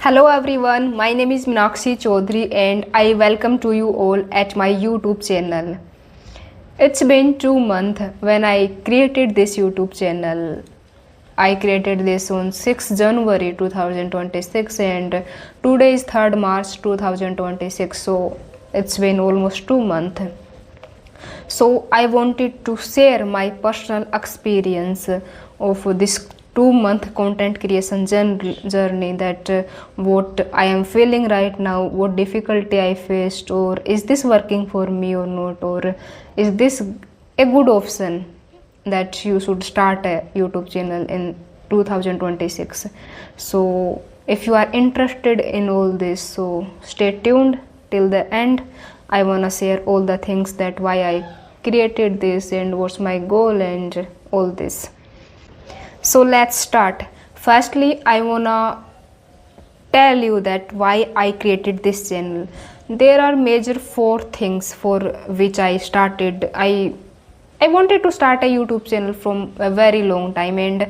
Hello everyone, my name is Meenakshi Chaudhary and I welcome to you all at my YouTube channel. It's been 2 months when I created this YouTube channel. I created this on 6th January 2026 and today is 3rd March 2026, so it's been almost 2 months. So I wanted to share my personal experience of this 2 month content creation journey, that what I am feeling right now, what difficulty I faced, or is this working for me or not, or is this a good option that you should start a YouTube channel in 2026. So if you are interested in all this, so stay tuned till the end. I wanna share all the things that why I created this and what's my goal and all this. So let's start. Firstly, I wanna tell you that why I created this channel. There are major 4 things for which I started. I wanted to start a YouTube channel from a very long time, and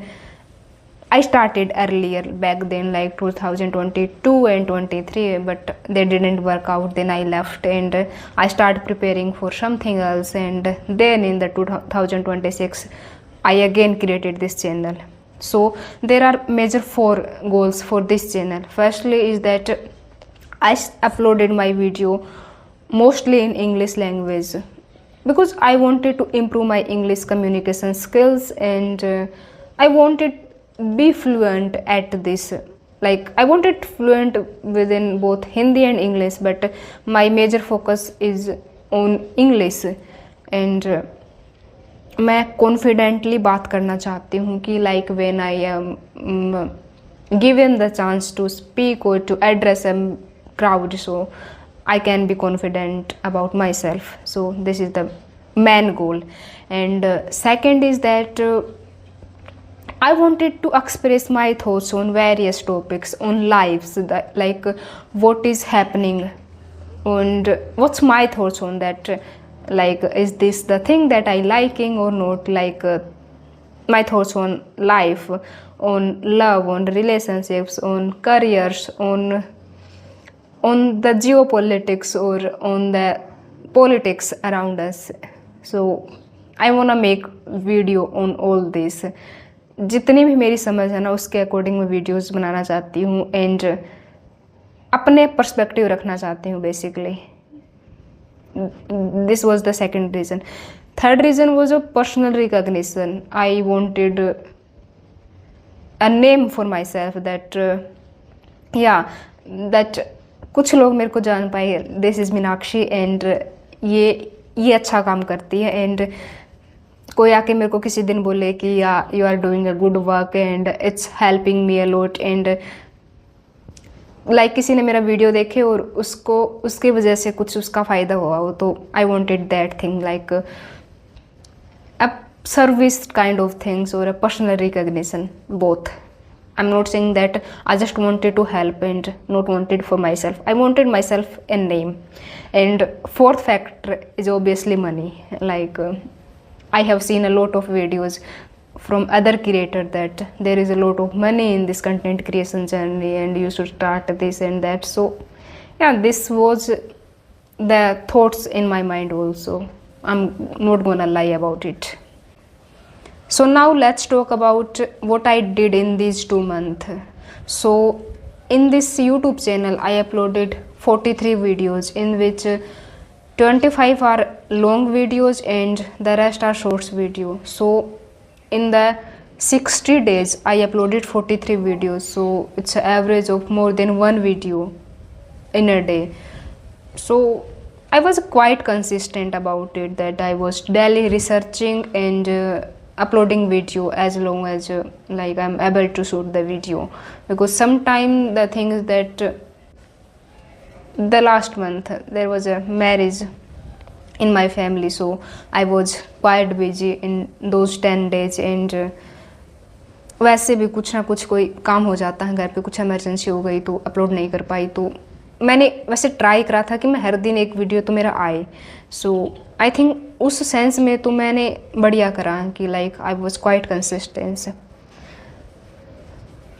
I started earlier back then, like 2022 and 23, but they didn't work out. Then I left and I started preparing for something else, and then in the 2026 I again created this channel. So there are major 4 goals for this channel. Firstly is that I uploaded my video mostly in English language because I wanted to improve my English communication skills, and I wanted be fluent at this. Like I wanted fluent within both Hindi and English, but my major focus is on English, and मैं confidently बात करना चाहती हूँ कि like when I am given the chance to speak और to address a crowd, so I can be confident about myself. So this is the main goal. And second is that I wanted to express my thoughts on various topics on lives, that like what is happening and what's my thoughts on that, like is this the thing that I liking or not, like my thoughts on life, on love, on relationships, on careers, on the geopolitics or on the politics around us. So I wanna make video on all this. जितनी भी मेरी समझ है ना उसके according मैं videos बनाना चाहती हूँ एंड अपने पर्सपेक्टिव रखना चाहती हूँ basically. This was the second reason. Third reason was a personal recognition. I wanted a name for myself, that that कुछ लोग मेरे को जान पाए, दिस इज़ मीनाक्षी एंड ये अच्छा काम करती है, एंड कोई आके मेरे को किसी दिन बोले कि yeah you are doing a good work and it's helping me a lot, and like किसी ने मेरा वीडियो देखे और उसको उसकी वजह से कुछ उसका फ़ायदा हुआ हो, तो I wanted that thing, like a service kind of things और a personal recognition, both. I'm not saying that I just wanted to help and not wanted for myself. I wanted myself a name. And fourth factor is obviously money. Like I have seen a lot of videos from other creators that there is a lot of money in this content creation journey and you should start this and that. So yeah, this was the thoughts in my mind also. I'm not gonna lie about it. So now let's talk about what I did in these 2 months. So in this YouTube channel I uploaded 43 videos, in which 25 are long videos and the rest are shorts video. So in the 60 days I uploaded 43 videos, so it's an average of more than 1 video in a day. So I was quite consistent about it, that I was daily researching and uploading video as long as like I'm able to shoot the video, because sometimes the thing is that the last month there was a marriage in my family, so I was quite busy in those 10 days, and वैसे भी कुछ ना कुछ कोई काम हो जाता है घर पे, कुछ इमरजेंसी हो गई तो अपलोड नहीं कर पाई. तो मैंने वैसे ट्राई करा था कि मैं हर दिन एक वीडियो तो मेरा आए. सो आई थिंक उस सेंस में तो मैंने बढ़िया करा कि like I was quite consistence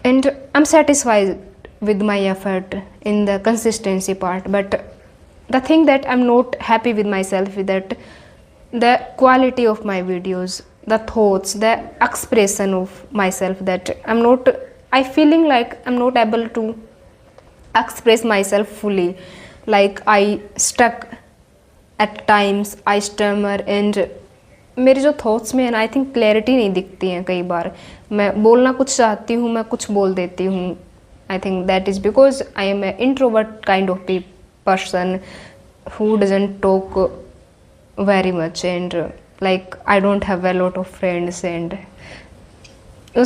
and I am satisfied with my effort in the consistency part, but the thing that I'm not happy with myself is that the quality of my videos, the thoughts, the expression of myself, that I feeling like I'm not able to express myself fully. Like I stuck at times, I stammer, and मेरे जो thoughts में है ना, I think clarity नहीं दिखती है कई बार. मैं बोलना कुछ चाहती हूँ, मैं कुछ बोल देती हूँ. I think that is because I am a introvert kind of person who doesn't talk very much, and like I don't have a lot of friends, and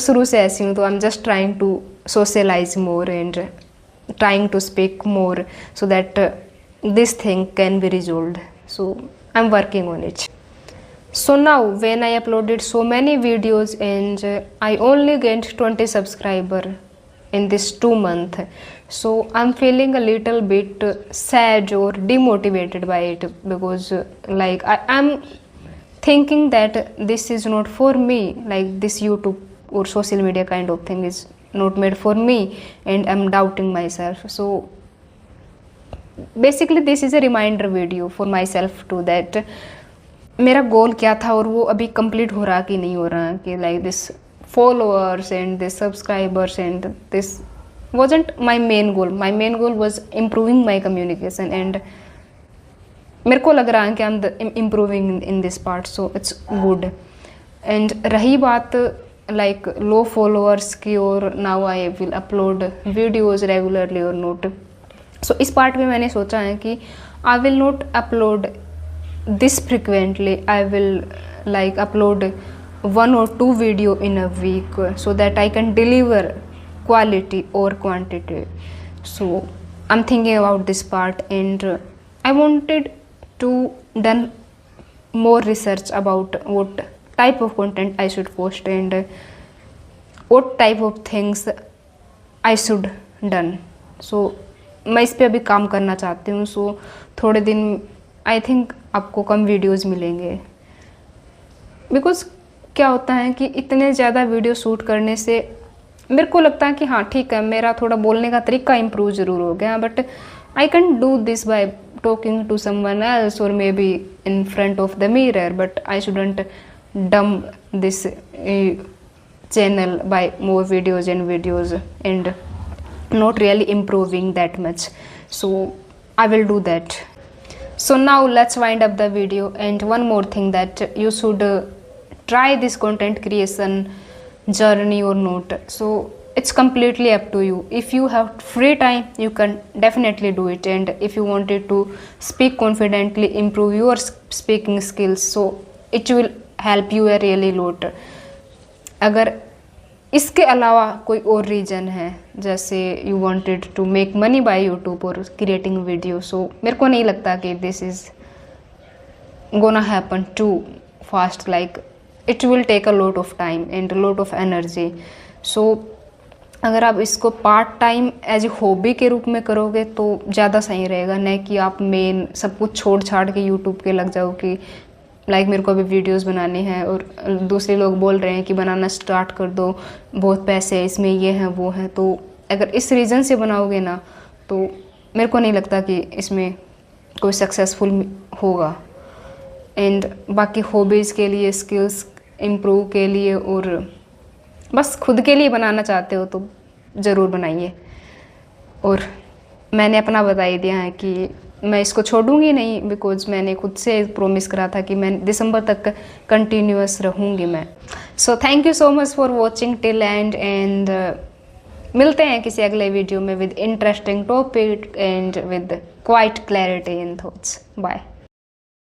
शुरू से ऐसी हूँ. तो I'm just trying to socialize more and trying to speak more so that this thing can be resolved. So I'm working on it. So now when I uploaded so many videos and I only gained 20 subscriber in this 2 month, so I'm feeling a little bit sad or demotivated by it, because like I'm thinking that this is not for me, like this YouTube or social media kind of thing is not made for me, and I'm doubting myself. So basically this is a reminder video for myself too, that मेरा गोल क्या था और वो अभी complete हो रहा कि नहीं हो रहा, कि like this followers and the subscribers, and this wasn't my main goal. My main goal was improving my communication, and मेरे को लग रहा है कि I'm improving in this part, so it's good. And रही बात like low followers की, और now I will upload videos regularly or not. So इस part में मैंने सोचा है कि I will not upload this frequently. I will like upload 1 or 2 video in a week, so that I can deliver quality or quantity. So I'm thinking about this part, and I wanted to done more research about what type of content I should post, and what type of things I should done. So मैं इस पे अभी काम करना चाहती हूँ. So थोड़े दिन आई थिंक आपको कम वीडियोस मिलेंगे, बिकॉज क्या होता है कि इतने ज़्यादा वीडियो शूट करने से मेरे को लगता है कि हाँ ठीक है, मेरा थोड़ा बोलने का तरीका इम्प्रूव ज़रूर हो गया, but I can do this by talking to someone else और may be in front of the mirror, but I shouldn't dump this channel by more videos and not really improving that much. So I will do that. So now let's wind up the video, and one more thing, that you should try this content creation journey or not. So it's completely up to you. If you have free time, you can definitely do it, and if you wanted to speak confidently, improve your speaking skills, so it will help you a really lot. अगर इसके अलावा कोई और reason है, जैसे you wanted to make money by YouTube और creating video, so मेरे को नहीं लगता कि this is gonna happen too fast. Like it will take a lot of time and lot of energy. So अगर आप इसको part time as a hobby के रूप में करोगे तो ज़्यादा सही रहेगा, न कि आप मेन सब कुछ छोड़ छाड़ के यूट्यूब के लग जाओ कि लाइक मेरे को अभी वीडियोस बनाने हैं और दूसरे लोग बोल रहे हैं कि बनाना स्टार्ट कर दो, बहुत पैसे इसमें, ये हैं वो हैं. तो अगर इस रीज़न से बनाओगे ना, तो मेरे को नहीं लगता कि इसमें कोई सक्सेसफुल होगा. एंड बाकी हॉबीज़ के लिए, स्किल्स इम्प्रूव के लिए, और बस खुद के लिए बनाना चाहते हो तो ज़रूर बनाइए. और मैंने अपना बता ही दिया है कि मैं इसको छोड़ूंगी नहीं, बिकॉज मैंने खुद से प्रॉमिस करा था कि मैं दिसंबर तक कंटिन्यूअस रहूँगी मैं. So thank you so much for watching till end मिलते हैं किसी अगले वीडियो में with interesting topic and with quite clarity in thoughts. Bye.